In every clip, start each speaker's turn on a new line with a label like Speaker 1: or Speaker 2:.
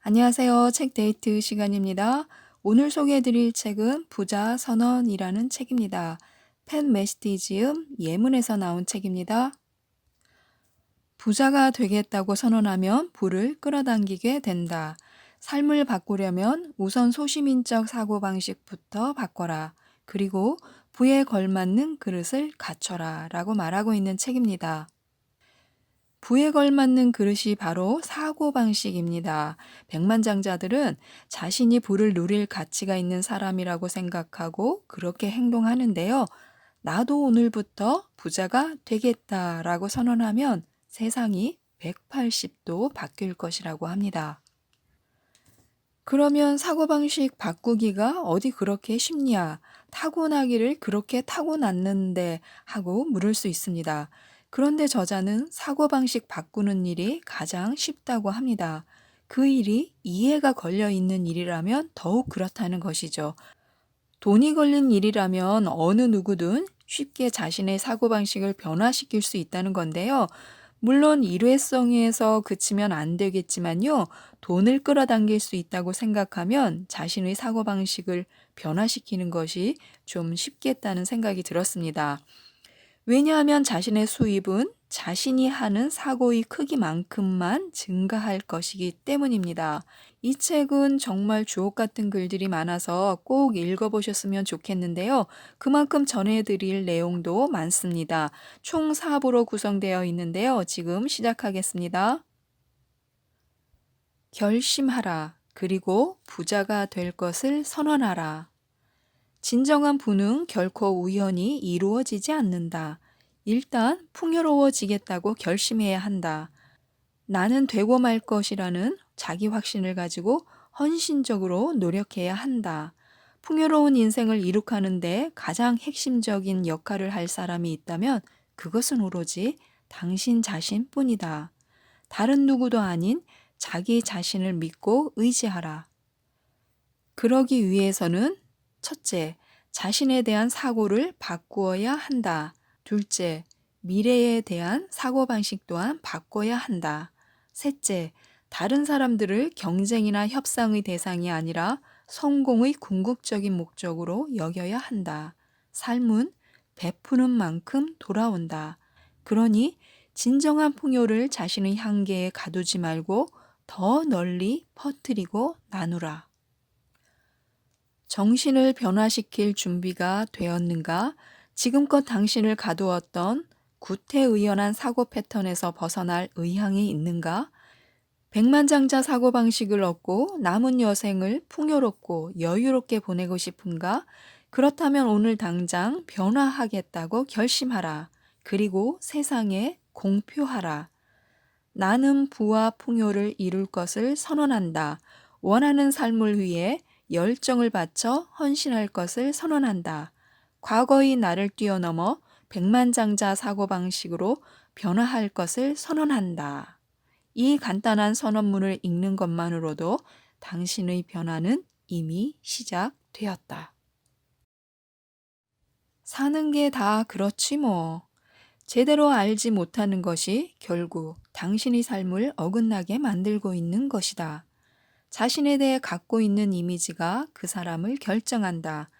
Speaker 1: 안녕하세요. 책 데이트 시간입니다. 오늘 소개해드릴 책은 부자 선언이라는 책입니다. 펜 메스티지음 예문에서 나온 책입니다. 부자가 되겠다고 선언하면 부를 끌어당기게 된다. 삶을 바꾸려면 우선 소시민적 사고방식부터 바꿔라. 그리고 부에 걸맞는 그릇을 갖춰라. 라고 말하고 있는 책입니다. 부에 걸맞는 그릇이 바로 사고방식입니다. 백만장자들은 자신이 부를 누릴 가치가 있는 사람이라고 생각하고 그렇게 행동하는데요. 나도 오늘부터 부자가 되겠다라고 선언하면 세상이 180도 바뀔 것이라고 합니다. 그러면 사고방식 바꾸기가 어디 그렇게 쉽냐? 타고나기를 그렇게 타고났는데 하고 물을 수 있습니다. 그런데 저자는 사고방식 바꾸는 일이 가장 쉽다고 합니다. 그 일이 이해가 걸려 있는 일이라면 더욱 그렇다는 것이죠. 돈이 걸린 일이라면 어느 누구든 쉽게 자신의 사고방식을 변화시킬 수 있다는 건데요. 물론 일회성에서 그치면 안 되겠지만요. 돈을 끌어당길 수 있다고 생각하면 자신의 사고방식을 변화시키는 것이 좀 쉽겠다는 생각이 들었습니다. 왜냐하면 자신의 수입은 자신이 하는 사고의 크기만큼만 증가할 것이기 때문입니다. 이 책은 정말 주옥 같은 글들이 많아서 꼭 읽어보셨으면 좋겠는데요. 그만큼 전해드릴 내용도 많습니다. 총 4부로 구성되어 있는데요. 지금 시작하겠습니다. 결심하라. 그리고 부자가 될 것을 선언하라. 진정한 부는 결코 우연히 이루어지지 않는다. 일단 풍요로워지겠다고 결심해야 한다. 나는 되고 말 것이라는 자기 확신을 가지고 헌신적으로 노력해야 한다. 풍요로운 인생을 이룩하는데 가장 핵심적인 역할을 할 사람이 있다면 그것은 오로지 당신 자신뿐이다. 다른 누구도 아닌 자기 자신을 믿고 의지하라. 그러기 위해서는 첫째, 자신에 대한 사고를 바꾸어야 한다. 둘째, 미래에 대한 사고방식 또한 바꿔야 한다. 셋째, 다른 사람들을 경쟁이나 협상의 대상이 아니라 성공의 궁극적인 목적으로 여겨야 한다. 삶은 베푸는 만큼 돌아온다. 그러니 진정한 풍요를 자신의 한계에 가두지 말고 더 널리 퍼뜨리고 나누라. 정신을 변화시킬 준비가 되었는가? 지금껏 당신을 가두었던 구태의연한 사고 패턴에서 벗어날 의향이 있는가? 백만장자 사고방식을 얻고 남은 여생을 풍요롭고 여유롭게 보내고 싶은가? 그렇다면 오늘 당장 변화하겠다고 결심하라. 그리고 세상에 공표하라. 나는 부와 풍요를 이룰 것을 선언한다. 원하는 삶을 위해 열정을 바쳐 헌신할 것을 선언한다. 과거의 나를 뛰어넘어 백만장자 사고방식으로 변화할 것을 선언한다. 이 간단한 선언문을 읽는 것만으로도 당신의 변화는 이미 시작되었다. 사는 게 다 그렇지 뭐. 제대로 알지 못하는 것이 결국 당신의 삶을 어긋나게 만들고 있는 것이다. 자신에 대해 갖고 있는 이미지가 그 사람을 결정한다.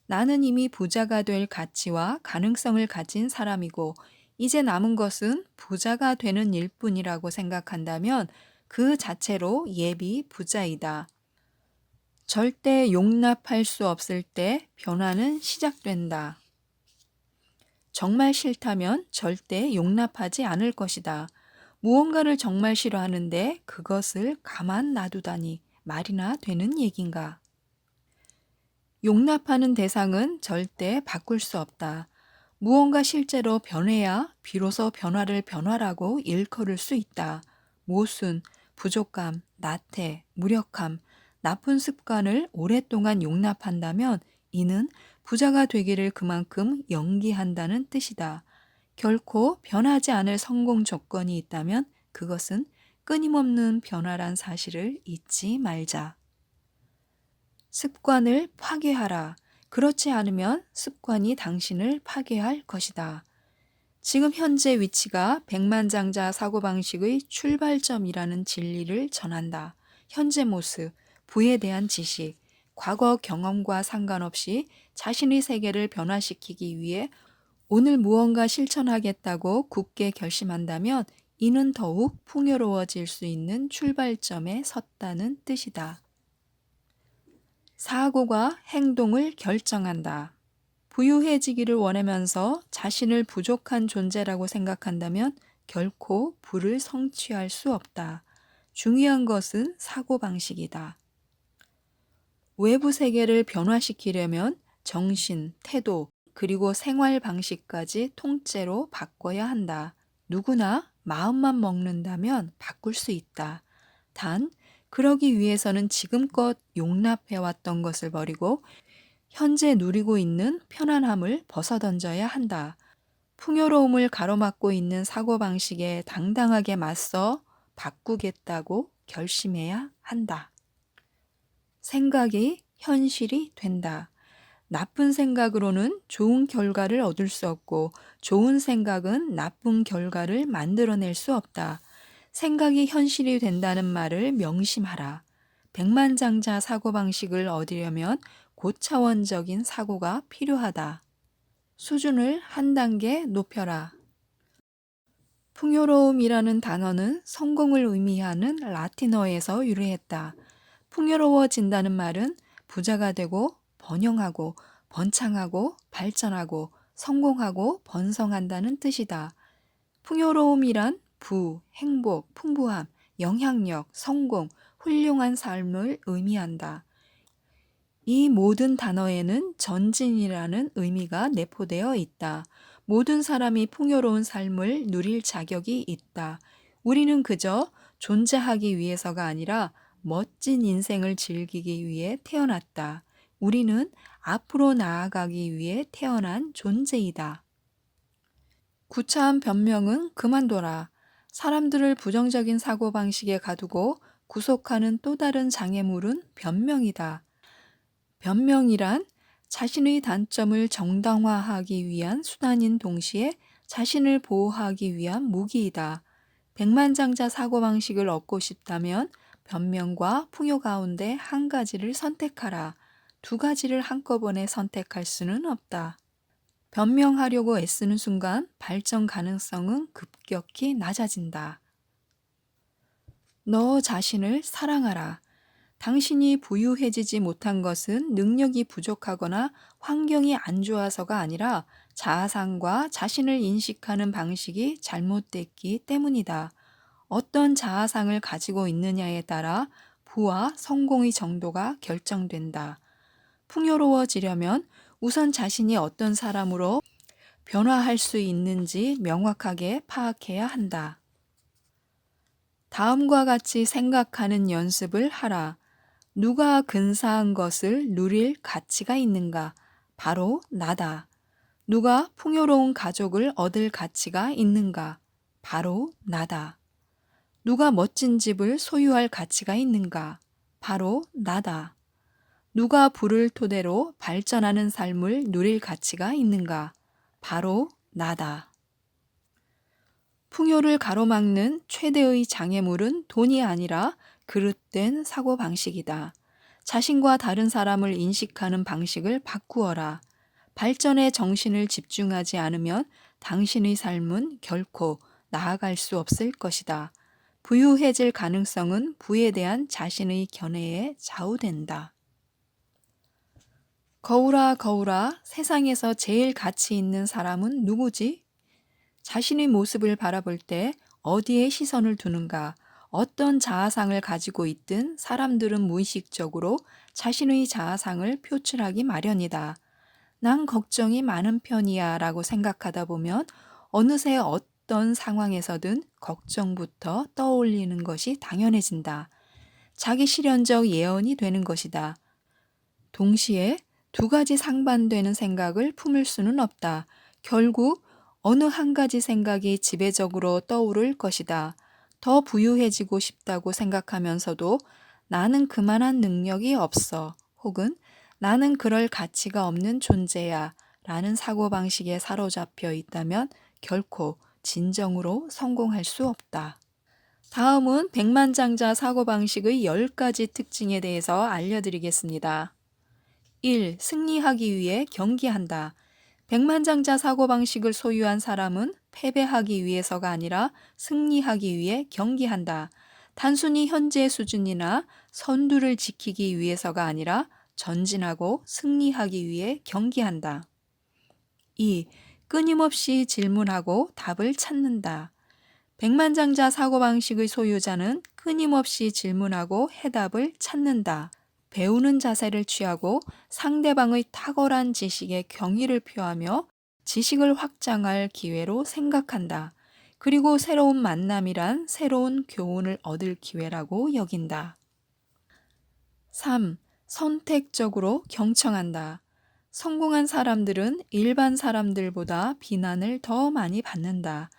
Speaker 1: 나는 이미 부자가 될 가치와 가능성을 가진 사람이고 이제 남은 것은 부자가 되는 일뿐이라고 생각한다면 그 자체로 예비 부자이다. 절대 용납할 수 없을 때 변화는 시작된다. 정말 싫다면 절대 용납하지 않을 것이다. 무언가를 정말 싫어하는데 그것을 가만 놔두다니 말이나 되는 얘긴가? 용납하는 대상은 절대 바꿀 수 없다. 무언가 실제로 변해야 비로소 변화를 변화라고 일컬을 수 있다. 모순, 부족감, 나태, 무력함, 나쁜 습관을 오랫동안 용납한다면 이는 부자가 되기를 그만큼 연기한다는 뜻이다. 결코 변하지 않을 성공 조건이 있다면 그것은 끊임없는 변화란 사실을 잊지 말자. 습관을 파괴하라. 그렇지 않으면 습관이 당신을 파괴할 것이다. 지금 현재 위치가 백만장자 사고방식의 출발점이라는 진리를 전한다. 현재 모습, 부에 대한 지식, 과거 경험과 상관없이 자신의 세계를 변화시키기 위해 오늘 무언가 실천하겠다고 굳게 결심한다면 이는 더욱 풍요로워질 수 있는 출발점에 섰다는 뜻이다. 사고가 행동을 결정한다. 부유해지기를 원하면서 자신을 부족한 존재라고 생각한다면 결코 부를 성취할 수 없다. 중요한 것은 사고방식이다. 외부 세계를 변화시키려면 정신, 태도, 그리고 생활 방식까지 통째로 바꿔야 한다. 누구나 마음만 먹는다면 바꿀 수 있다. 단, 그러기 위해서는 지금껏 용납해왔던 것을 버리고 현재 누리고 있는 편안함을 벗어던져야 한다. 풍요로움을 가로막고 있는 사고방식에 당당하게 맞서 바꾸겠다고 결심해야 한다. 생각이 현실이 된다. 나쁜 생각으로는 좋은 결과를 얻을 수 없고 좋은 생각은 나쁜 결과를 만들어낼 수 없다. 생각이 현실이 된다는 말을 명심하라. 백만장자 사고방식을 얻으려면 고차원적인 사고가 필요하다. 수준을 한 단계 높여라. 풍요로움이라는 단어는 성공을 의미하는 라틴어에서 유래했다. 풍요로워진다는 말은 부자가 되고 번영하고 번창하고 발전하고 성공하고 번성한다는 뜻이다. 풍요로움이란 부, 행복, 풍부함, 영향력, 성공, 훌륭한 삶을 의미한다. 이 모든 단어에는 전진이라는 의미가 내포되어 있다. 모든 사람이 풍요로운 삶을 누릴 자격이 있다. 우리는 그저 존재하기 위해서가 아니라 멋진 인생을 즐기기 위해 태어났다. 우리는 앞으로 나아가기 위해 태어난 존재이다. 구차한 변명은 그만둬라. 사람들을 부정적인 사고방식에 가두고 구속하는 또 다른 장애물은 변명이다. 변명이란 자신의 단점을 정당화하기 위한 수단인 동시에 자신을 보호하기 위한 무기이다. 백만장자 사고방식을 얻고 싶다면 변명과 풍요 가운데 한 가지를 선택하라. 두 가지를 한꺼번에 선택할 수는 없다. 변명하려고 애쓰는 순간 발전 가능성은 급격히 낮아진다. 너 자신을 사랑하라. 당신이 부유해지지 못한 것은 능력이 부족하거나 환경이 안 좋아서가 아니라 자아상과 자신을 인식하는 방식이 잘못됐기 때문이다. 어떤 자아상을 가지고 있느냐에 따라 부와 성공의 정도가 결정된다. 풍요로워지려면 우선 자신이 어떤 사람으로 변화할 수 있는지 명확하게 파악해야 한다. 다음과 같이 생각하는 연습을 하라. 누가 근사한 것을 누릴 가치가 있는가? 바로 나다. 누가 풍요로운 가족을 얻을 가치가 있는가? 바로 나다. 누가 멋진 집을 소유할 가치가 있는가? 바로 나다. 누가 부를 토대로 발전하는 삶을 누릴 가치가 있는가? 바로 나다. 풍요를 가로막는 최대의 장애물은 돈이 아니라 그릇된 사고방식이다. 자신과 다른 사람을 인식하는 방식을 바꾸어라. 발전에 정신을 집중하지 않으면 당신의 삶은 결코 나아갈 수 없을 것이다. 부유해질 가능성은 부에 대한 자신의 견해에 좌우된다. 거울아, 거울아, 세상에서 제일 가치 있는 사람은 누구지? 자신의 모습을 바라볼 때 어디에 시선을 두는가? 어떤 자아상을 가지고 있든 사람들은 무의식적으로 자신의 자아상을 표출하기 마련이다. 난 걱정이 많은 편이야 라고 생각하다 보면 어느새 어떤 상황에서든 걱정부터 떠올리는 것이 당연해진다. 자기 실현적 예언이 되는 것이다. 동시에 두 가지 상반되는 생각을 품을 수는 없다. 결국 어느 한 가지 생각이 지배적으로 떠오를 것이다. 더 부유해지고 싶다고 생각하면서도 나는 그만한 능력이 없어. 혹은 나는 그럴 가치가 없는 존재야. 라는 사고방식에 사로잡혀 있다면 결코 진정으로 성공할 수 없다. 다음은 백만장자 사고방식의 10가지 특징에 대해서 알려드리겠습니다. 1. 승리하기 위해 경기한다. 백만장자 사고방식을 소유한 사람은 패배하기 위해서가 아니라 승리하기 위해 경기한다. 단순히 현재 수준이나 선두를 지키기 위해서가 아니라 전진하고 승리하기 위해 경기한다. 2. 끊임없이 질문하고 답을 찾는다. 백만장자 사고방식의 소유자는 끊임없이 질문하고 해답을 찾는다. 배우는 자세를 취하고 상대방의 탁월한 지식에 경의를 표하며 지식을 확장할 기회로 생각한다. 그리고 새로운 만남이란 새로운 교훈을 얻을 기회라고 여긴다. 3. 선택적으로 경청한다. 성공한 사람들은 일반 사람들보다 비난을 더 많이 받는다.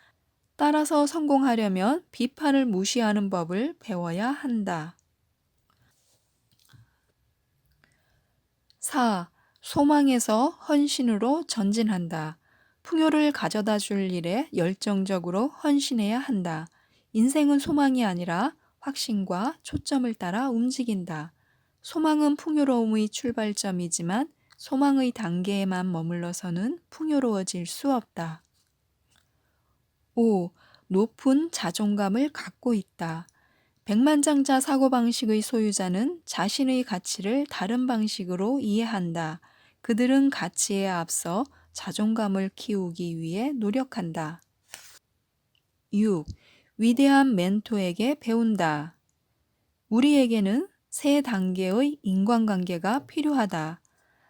Speaker 1: 따라서 성공하려면 비판을 무시하는 법을 배워야 한다. 4. 소망에서 헌신으로 전진한다. 풍요를 가져다 줄 일에 열정적으로 헌신해야 한다. 인생은 소망이 아니라 확신과 초점을 따라 움직인다. 소망은 풍요로움의 출발점이지만 소망의 단계에만 머물러서는 풍요로워질 수 없다. 5. 높은 자존감을 갖고 있다. 백만장자 사고방식의 소유자는 자신의 가치를 다른 방식으로 이해한다. 그들은 가치에 앞서 자존감을 키우기 위해 노력한다. 6. 위대한 멘토에게 배운다. 우리에게는 세 단계의 인간관계가 필요하다.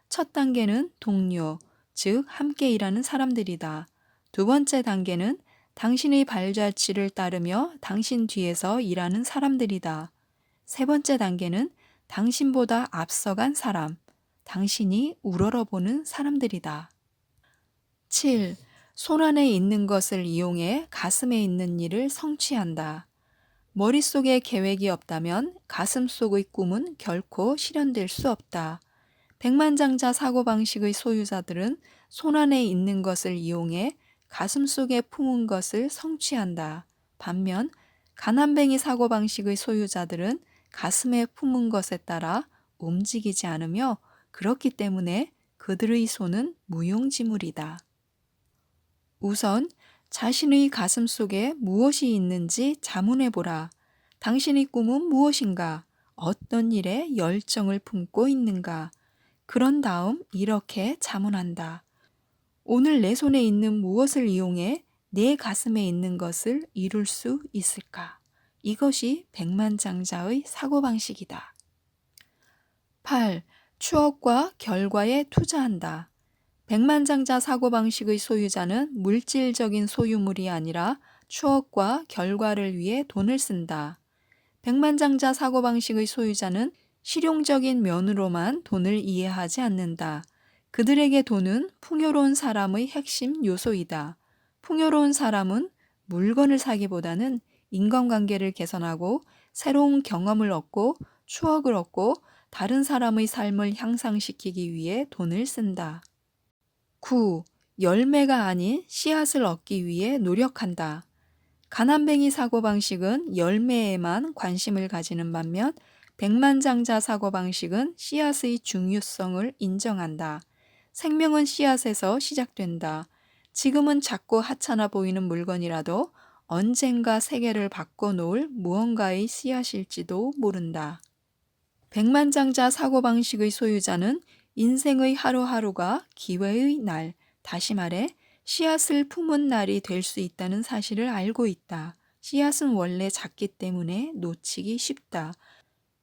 Speaker 1: 첫 단계는 동료, 즉 함께 일하는 사람들이다. 두 번째 단계는 당신의 발자취를 따르며 당신 뒤에서 일하는 사람들이다. 세 번째 단계는 당신보다 앞서간 사람, 당신이 우러러보는 사람들이다. 7. 손 안에 있는 것을 이용해 가슴에 있는 일을 성취한다. 머릿속에 계획이 없다면 가슴 속의 꿈은 결코 실현될 수 없다. 백만장자 사고방식의 소유자들은 손 안에 있는 것을 이용해 가슴 속에 품은 것을 성취한다. 반면 가난뱅이 사고방식의 소유자들은 가슴에 품은 것에 따라 움직이지 않으며 그렇기 때문에 그들의 손은 무용지물이다. 우선 자신의 가슴 속에 무엇이 있는지 자문해보라. 당신의 꿈은 무엇인가? 어떤 일에 열정을 품고 있는가? 그런 다음 이렇게 자문한다. 오늘 내 손에 있는 무엇을 이용해 내 가슴에 있는 것을 이룰 수 있을까? 이것이 백만장자의 사고방식이다. 8. 추억과 결과에 투자한다. 백만장자 사고방식의 소유자는 물질적인 소유물이 아니라 추억과 결과를 위해 돈을 쓴다. 백만장자 사고방식의 소유자는 실용적인 면으로만 돈을 이해하지 않는다. 그들에게 돈은 풍요로운 사람의 핵심 요소이다. 풍요로운 사람은 물건을 사기보다는 인간관계를 개선하고 새로운 경험을 얻고 추억을 얻고 다른 사람의 삶을 향상시키기 위해 돈을 쓴다. 9. 열매가 아닌 씨앗을 얻기 위해 노력한다. 가난뱅이 사고방식은 열매에만 관심을 가지는 반면 백만장자 사고방식은 씨앗의 중요성을 인정한다. 생명은 씨앗에서 시작된다. 지금은 작고 하찮아 보이는 물건이라도 언젠가 세계를 바꿔놓을 무언가의 씨앗일지도 모른다. 백만장자 사고방식의 소유자는 인생의 하루하루가 기회의 날, 다시 말해 씨앗을 품은 날이 될 수 있다는 사실을 알고 있다. 씨앗은 원래 작기 때문에 놓치기 쉽다.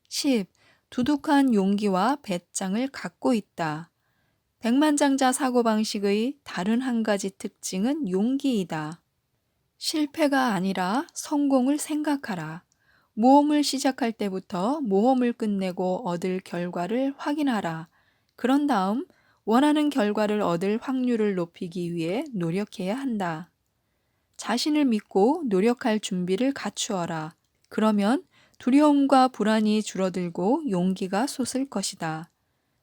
Speaker 1: 10. 두둑한 용기와 배짱을 갖고 있다. 백만장자 사고방식의 다른 한 가지 특징은 용기이다. 실패가 아니라 성공을 생각하라. 모험을 시작할 때부터 모험을 끝내고 얻을 결과를 확인하라. 그런 다음 원하는 결과를 얻을 확률을 높이기 위해 노력해야 한다. 자신을 믿고 노력할 준비를 갖추어라. 그러면 두려움과 불안이 줄어들고 용기가 솟을 것이다.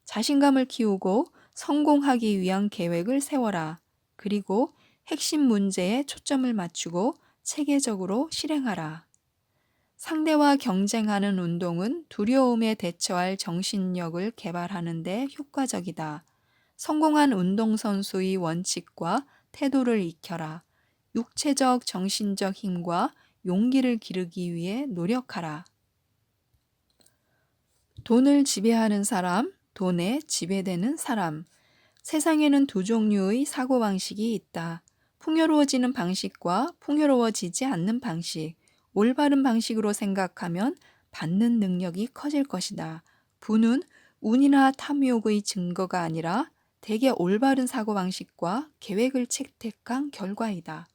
Speaker 1: 자신감을 키우고 성공하기 위한 계획을 세워라. 그리고 핵심 문제에 초점을 맞추고 체계적으로 실행하라. 상대와 경쟁하는 운동은 두려움에 대처할 정신력을 개발하는 데 효과적이다. 성공한 운동선수의 원칙과 태도를 익혀라. 육체적, 정신적 힘과 용기를 기르기 위해 노력하라. 돈을 지배하는 사람, 돈에 지배되는 사람. 세상에는 두 종류의 사고방식이 있다. 풍요로워지는 방식과 풍요로워지지 않는 방식. 올바른 방식으로 생각하면 받는 능력이 커질 것이다. 부는 운이나 탐욕의 증거가 아니라 대개 올바른 사고방식과 계획을 채택한 결과이다.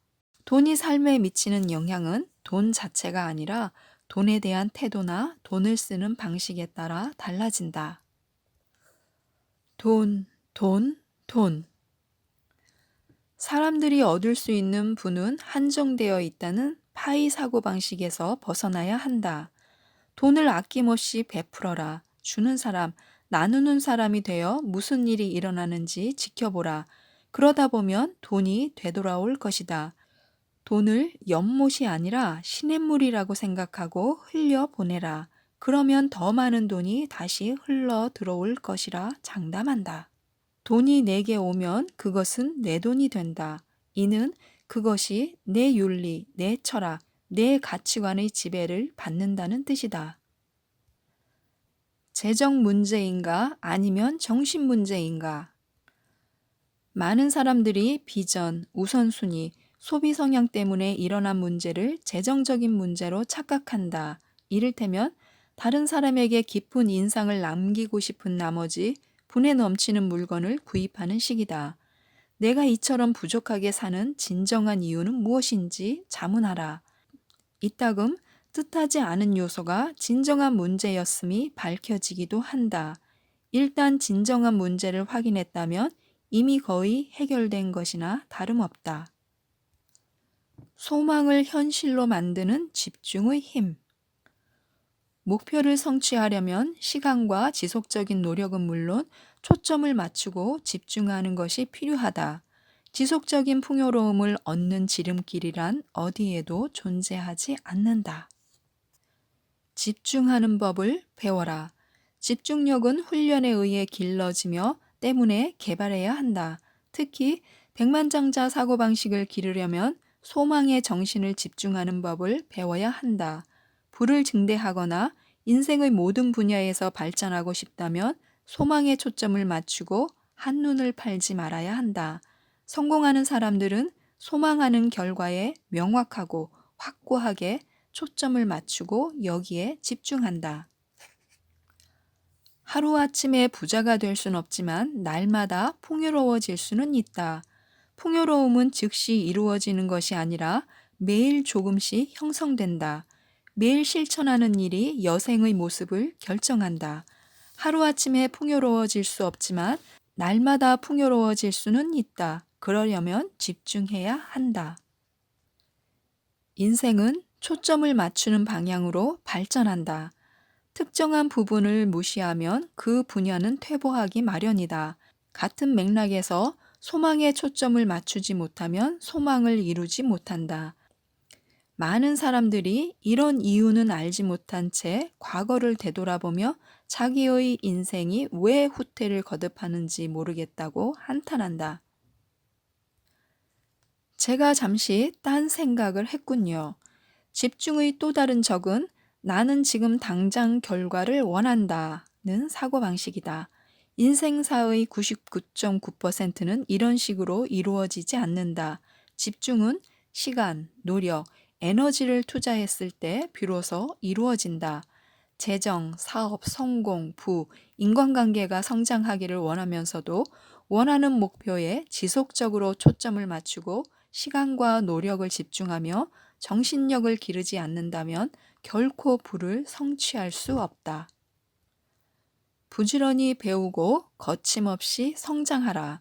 Speaker 1: 돈이 삶에 미치는 영향은 돈 자체가 아니라 돈에 대한 태도나 돈을 쓰는 방식에 따라 달라진다. 돈, 돈, 돈. 사람들이 얻을 수 있는 부는 한정되어 있다는 파이 사고방식에서 벗어나야 한다. 돈을 아낌없이 베풀어라. 주는 사람, 나누는 사람이 되어 무슨 일이 일어나는지 지켜보라. 그러다 보면 돈이 되돌아올 것이다. 돈을 연못이 아니라 시냇물이라고 생각하고 흘려보내라. 그러면 더 많은 돈이 다시 흘러 들어올 것이라 장담한다. 돈이 내게 오면 그것은 내 돈이 된다. 이는 그것이 내 윤리, 내 철학, 내 가치관의 지배를 받는다는 뜻이다. 재정 문제인가 아니면 정신 문제인가? 많은 사람들이 비전, 우선순위, 소비 성향 때문에 일어난 문제를 재정적인 문제로 착각한다. 이를테면 다른 사람에게 깊은 인상을 남기고 싶은 나머지 분에 넘치는 물건을 구입하는 식이다. 내가 이처럼 부족하게 사는 진정한 이유는 무엇인지 자문하라. 이따금 뜻하지 않은 요소가 진정한 문제였음이 밝혀지기도 한다. 일단 진정한 문제를 확인했다면 이미 거의 해결된 것이나 다름없다. 소망을 현실로 만드는 집중의 힘. 목표를 성취하려면 시간과 지속적인 노력은 물론 초점을 맞추고 집중하는 것이 필요하다. 지속적인 풍요로움을 얻는 지름길이란 어디에도 존재하지 않는다. 집중하는 법을 배워라. 집중력은 훈련에 의해 길러지며 때문에 개발해야 한다. 특히 백만장자 사고방식을 기르려면 소망의 정신을 집중하는 법을 배워야 한다. 부를 증대하거나 인생의 모든 분야에서 발전하고 싶다면 소망에 초점을 맞추고 한눈을 팔지 말아야 한다. 성공하는 사람들은 소망하는 결과에 명확하고 확고하게 초점을 맞추고 여기에 집중한다. 하루아침에 부자가 될 수는 없지만 날마다 풍요로워질 수는 있다. 풍요로움은 즉시 이루어지는 것이 아니라 매일 조금씩 형성된다. 매일 실천하는 일이 여생의 모습을 결정한다. 하루아침에 풍요로워질 수 없지만 날마다 풍요로워질 수는 있다. 그러려면 집중해야 한다. 인생은 초점을 맞추는 방향으로 발전한다. 특정한 부분을 무시하면 그 분야는 퇴보하기 마련이다. 같은 맥락에서 소망에 초점을 맞추지 못하면 소망을 이루지 못한다. 많은 사람들이 이런 이유는 알지 못한 채 과거를 되돌아보며 자기의 인생이 왜 후퇴를 거듭하는지 모르겠다고 한탄한다. 제가 잠시 딴 생각을 했군요. 집중의 또 다른 적은 나는 지금 당장 결과를 원한다는 사고방식이다. 인생사의 99.9%는 이런 식으로 이루어지지 않는다. 집중은 시간, 노력, 에너지를 투자했을 때 비로소 이루어진다. 재정, 사업, 성공, 부, 인간관계가 성장하기를 원하면서도 원하는 목표에 지속적으로 초점을 맞추고 시간과 노력을 집중하며 정신력을 기르지 않는다면 결코 부를 성취할 수 없다. 부지런히 배우고 거침없이 성장하라.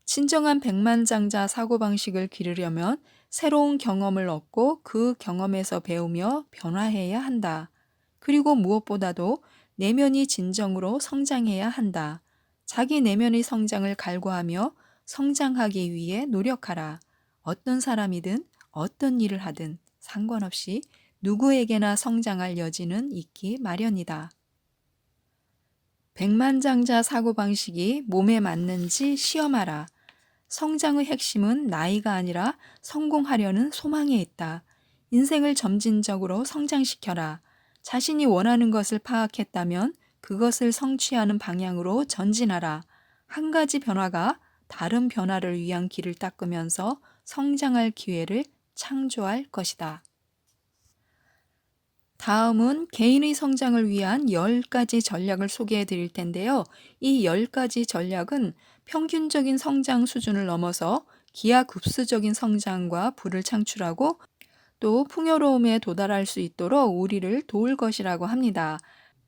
Speaker 1: 진정한 백만장자 사고방식을 기르려면 새로운 경험을 얻고 그 경험에서 배우며 변화해야 한다. 그리고 무엇보다도 내면이 진정으로 성장해야 한다. 자기 내면의 성장을 갈구하며 성장하기 위해 노력하라. 어떤 사람이든 어떤 일을 하든 상관없이 누구에게나 성장할 여지는 있기 마련이다. 백만장자 사고방식이 몸에 맞는지 시험하라. 성장의 핵심은 나이가 아니라 성공하려는 소망에 있다. 인생을 점진적으로 성장시켜라. 자신이 원하는 것을 파악했다면 그것을 성취하는 방향으로 전진하라. 한 가지 변화가 다른 변화를 위한 길을 닦으면서 성장할 기회를 창조할 것이다. 다음은 개인의 성장을 위한 10가지 전략을 소개해 드릴 텐데요. 이 10가지 전략은 평균적인 성장 수준을 넘어서 기하급수적인 성장과 부를 창출하고 또 풍요로움에 도달할 수 있도록 우리를 도울 것이라고 합니다.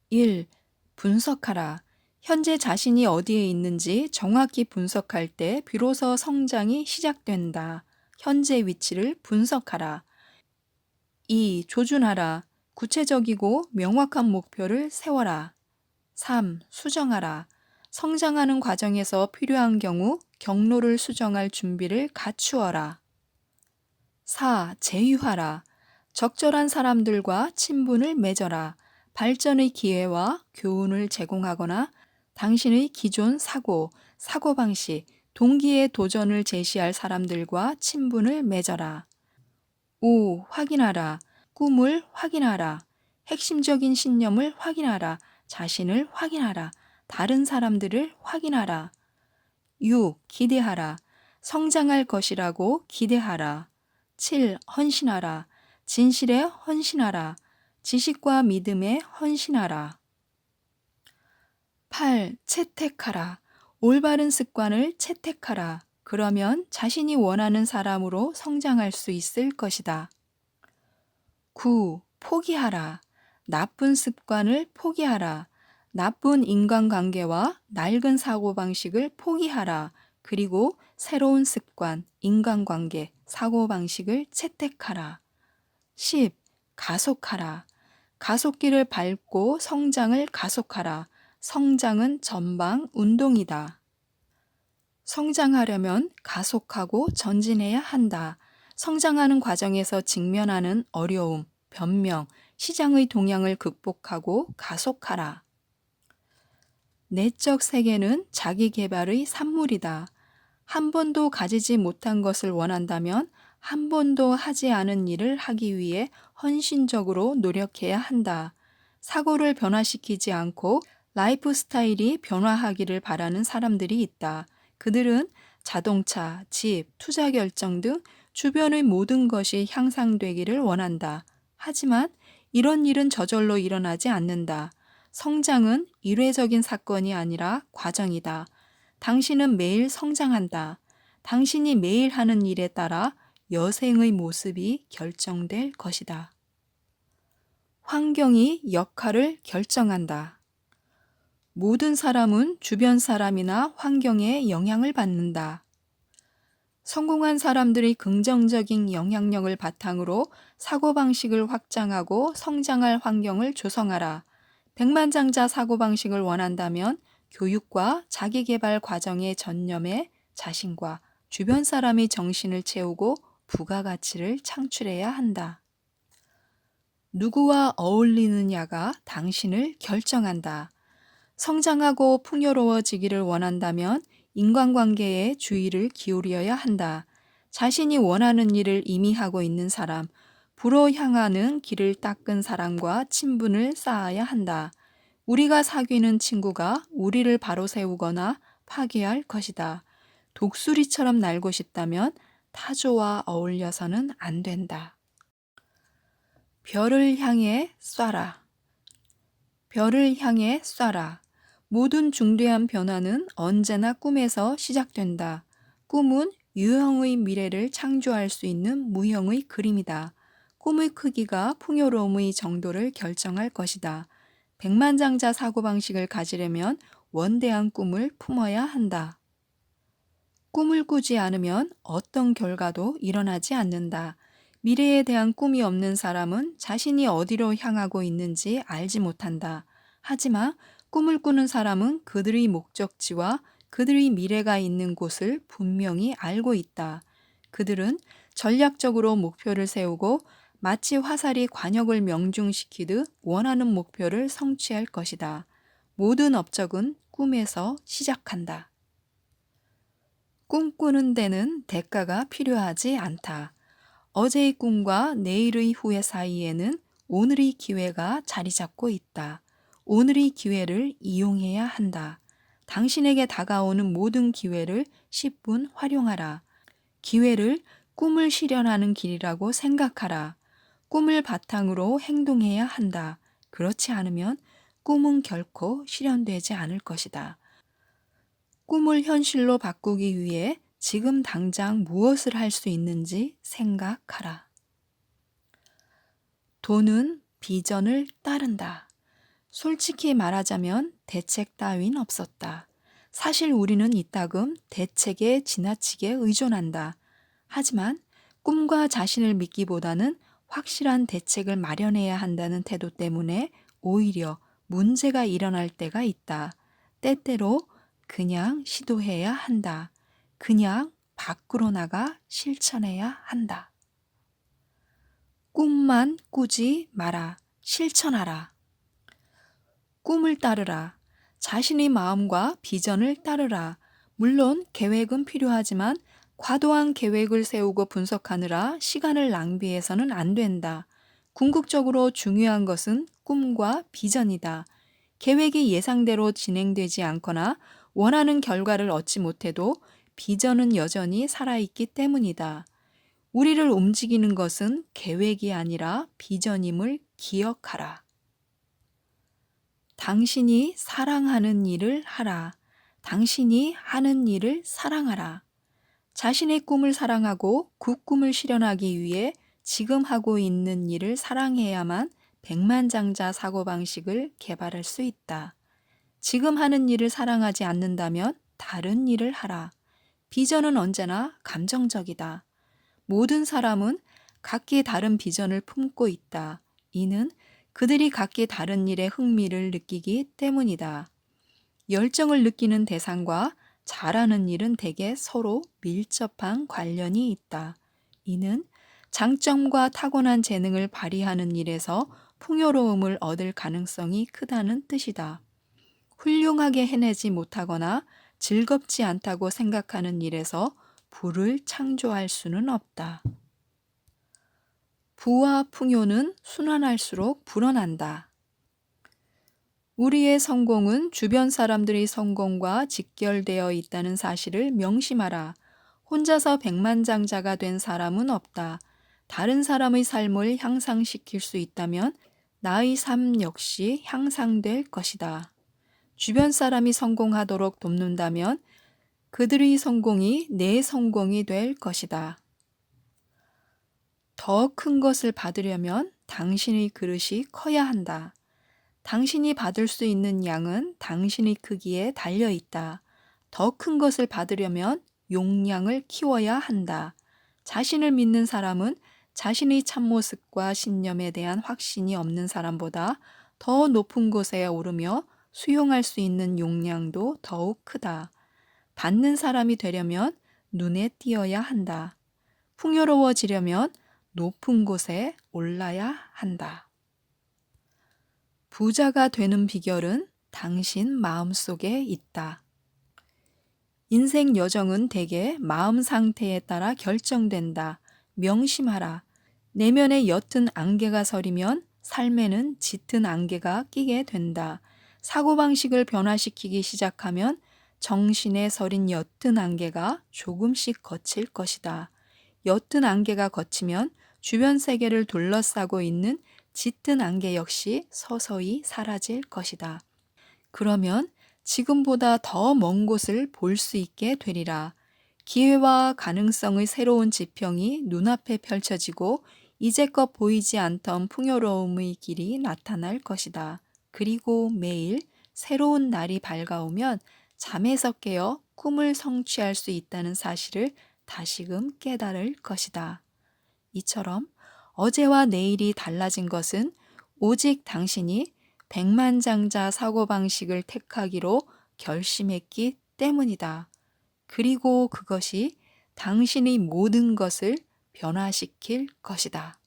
Speaker 1: 1. 분석하라. 현재 자신이 어디에 있는지 정확히 분석할 때 비로소 성장이 시작된다. 현재 위치를 분석하라. 2. 조준하라. 구체적이고 명확한 목표를 세워라. 3. 수정하라. 성장하는 과정에서 필요한 경우 경로를 수정할 준비를 갖추어라. 4. 제휴하라. 적절한 사람들과 친분을 맺어라. 발전의 기회와 교훈을 제공하거나 당신의 기존 사고, 사고방식, 동기의 도전을 제시할 사람들과 친분을 맺어라. 5. 확인하라. 꿈을 확인하라. 핵심적인 신념을 확인하라. 자신을 확인하라. 다른 사람들을 확인하라. 6. 기대하라. 성장할 것이라고 기대하라. 7. 헌신하라. 진실에 헌신하라. 지식과 믿음에 헌신하라. 8. 채택하라. 올바른 습관을 채택하라. 그러면 자신이 원하는 사람으로 성장할 수 있을 것이다. 9. 포기하라. 나쁜 습관을 포기하라. 나쁜 인간관계와 낡은 사고방식을 포기하라. 그리고 새로운 습관, 인간관계, 사고방식을 채택하라. 10. 가속하라. 가속기를 밟고 성장을 가속하라. 성장은 전방 운동이다. 성장하려면 가속하고 전진해야 한다. 성장하는 과정에서 직면하는 어려움, 변명, 시장의 동향을 극복하고 가속하라. 내적 세계는 자기 개발의 산물이다. 한 번도 가지지 못한 것을 원한다면 한 번도 하지 않은 일을 하기 위해 헌신적으로 노력해야 한다. 사고를 변화시키지 않고 라이프 스타일이 변화하기를 바라는 사람들이 있다. 그들은 자동차, 집, 투자 결정 등 주변의 모든 것이 향상되기를 원한다. 하지만 이런 일은 저절로 일어나지 않는다. 성장은 일회적인 사건이 아니라 과정이다. 당신은 매일 성장한다. 당신이 매일 하는 일에 따라 여생의 모습이 결정될 것이다. 환경이 역할을 결정한다. 모든 사람은 주변 사람이나 환경에 영향을 받는다. 성공한 사람들의 긍정적인 영향력을 바탕으로 사고방식을 확장하고 성장할 환경을 조성하라. 백만장자 사고방식을 원한다면 교육과 자기개발 과정에 전념해 자신과 주변 사람의 정신을 채우고 부가가치를 창출해야 한다. 누구와 어울리느냐가 당신을 결정한다. 성장하고 풍요로워지기를 원한다면 인간관계에 주의를 기울여야 한다. 자신이 원하는 일을 이미 하고 있는 사람, 부로 향하는 길을 닦은 사람과 친분을 쌓아야 한다. 우리가 사귀는 친구가 우리를 바로 세우거나 파괴할 것이다. 독수리처럼 날고 싶다면 타조와 어울려서는 안 된다. 별을 향해 쏴라. 별을 향해 쏴라. 모든 중대한 변화는 언제나 꿈에서 시작된다. 꿈은 유형의 미래를 창조할 수 있는 무형의 그림이다. 꿈의 크기가 풍요로움의 정도를 결정할 것이다. 백만장자 사고방식을 가지려면 원대한 꿈을 품어야 한다. 꿈을 꾸지 않으면 어떤 결과도 일어나지 않는다. 미래에 대한 꿈이 없는 사람은 자신이 어디로 향하고 있는지 알지 못한다. 하지만 꿈을 꾸는 사람은 그들의 목적지와 그들의 미래가 있는 곳을 분명히 알고 있다. 그들은 전략적으로 목표를 세우고 마치 화살이 관역을 명중시키듯 원하는 목표를 성취할 것이다. 모든 업적은 꿈에서 시작한다. 꿈꾸는 데는 대가가 필요하지 않다. 어제의 꿈과 내일의 후회 사이에는 오늘의 기회가 자리 잡고 있다. 오늘의 기회를 이용해야 한다. 당신에게 다가오는 모든 기회를 10분 활용하라. 기회를 꿈을 실현하는 길이라고 생각하라. 꿈을 바탕으로 행동해야 한다. 그렇지 않으면 꿈은 결코 실현되지 않을 것이다. 꿈을 현실로 바꾸기 위해 지금 당장 무엇을 할 수 있는지 생각하라. 돈은 비전을 따른다. 솔직히 말하자면 대책 따윈 없었다. 사실 우리는 이따금 대책에 지나치게 의존한다. 하지만 꿈과 자신을 믿기보다는 확실한 대책을 마련해야 한다는 태도 때문에 오히려 문제가 일어날 때가 있다. 때때로 그냥 시도해야 한다. 그냥 밖으로 나가 실천해야 한다. 꿈만 꾸지 마라. 실천하라. 꿈을 따르라. 자신의 마음과 비전을 따르라. 물론 계획은 필요하지만 과도한 계획을 세우고 분석하느라 시간을 낭비해서는 안 된다. 궁극적으로 중요한 것은 꿈과 비전이다. 계획이 예상대로 진행되지 않거나 원하는 결과를 얻지 못해도 비전은 여전히 살아있기 때문이다. 우리를 움직이는 것은 계획이 아니라 비전임을 기억하라. 당신이 사랑하는 일을 하라. 당신이 하는 일을 사랑하라. 자신의 꿈을 사랑하고 그 꿈을 실현하기 위해 지금 하고 있는 일을 사랑해야만 백만장자 사고방식을 개발할 수 있다. 지금 하는 일을 사랑하지 않는다면 다른 일을 하라. 비전은 언제나 감정적이다. 모든 사람은 각기 다른 비전을 품고 있다. 이는 그들이 각기 다른 일에 흥미를 느끼기 때문이다. 열정을 느끼는 대상과 잘하는 일은 대개 서로 밀접한 관련이 있다. 이는 장점과 타고난 재능을 발휘하는 일에서 풍요로움을 얻을 가능성이 크다는 뜻이다. 훌륭하게 해내지 못하거나 즐겁지 않다고 생각하는 일에서 부를 창조할 수는 없다. 부와 풍요는 순환할수록 불어난다. 우리의 성공은 주변 사람들의 성공과 직결되어 있다는 사실을 명심하라. 혼자서 백만장자가 된 사람은 없다. 다른 사람의 삶을 향상시킬 수 있다면 나의 삶 역시 향상될 것이다. 주변 사람이 성공하도록 돕는다면 그들의 성공이 내 성공이 될 것이다. 더 큰 것을 받으려면 당신의 그릇이 커야 한다. 당신이 받을 수 있는 양은 당신의 크기에 달려 있다. 더 큰 것을 받으려면 용량을 키워야 한다. 자신을 믿는 사람은 자신의 참모습과 신념에 대한 확신이 없는 사람보다 더 높은 곳에 오르며 수용할 수 있는 용량도 더욱 크다. 받는 사람이 되려면 눈에 띄어야 한다. 풍요로워지려면 높은 곳에 올라야 한다. 부자가 되는 비결은 당신 마음속에 있다. 인생 여정은 대개 마음 상태에 따라 결정된다. 명심하라. 내면에 옅은 안개가 서리면 삶에는 짙은 안개가 끼게 된다. 사고방식을 변화시키기 시작하면 정신에 서린 옅은 안개가 조금씩 걷힐 것이다. 옅은 안개가 걷히면 주변 세계를 둘러싸고 있는 짙은 안개 역시 서서히 사라질 것이다. 그러면 지금보다 더 먼 곳을 볼 수 있게 되리라. 기회와 가능성의 새로운 지평이 눈앞에 펼쳐지고 이제껏 보이지 않던 풍요로움의 길이 나타날 것이다. 그리고 매일 새로운 날이 밝아오면 잠에서 깨어 꿈을 성취할 수 있다는 사실을 다시금 깨달을 것이다. 이처럼 어제와 내일이 달라진 것은 오직 당신이 백만장자 사고방식을 택하기로 결심했기 때문이다. 그리고 그것이 당신의 모든 것을 변화시킬 것이다.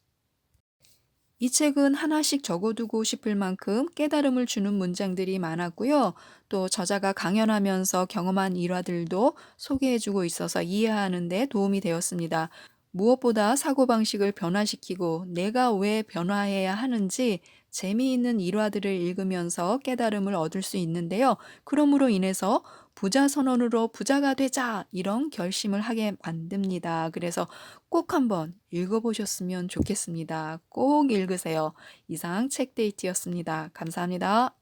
Speaker 1: 이 책은 하나씩 적어두고 싶을 만큼 깨달음을 주는 문장들이 많았고요. 또 저자가 강연하면서 경험한 일화들도 소개해주고 있어서 이해하는 데 도움이 되었습니다. 무엇보다 사고방식을 변화시키고 내가 왜 변화해야 하는지 재미있는 일화들을 읽으면서 깨달음을 얻을 수 있는데요. 그러므로 인해서 부자 선언으로 부자가 되자 이런 결심을 하게 만듭니다. 그래서 꼭 한번 읽어보셨으면 좋겠습니다. 꼭 읽으세요. 이상 책데이트였습니다. 감사합니다.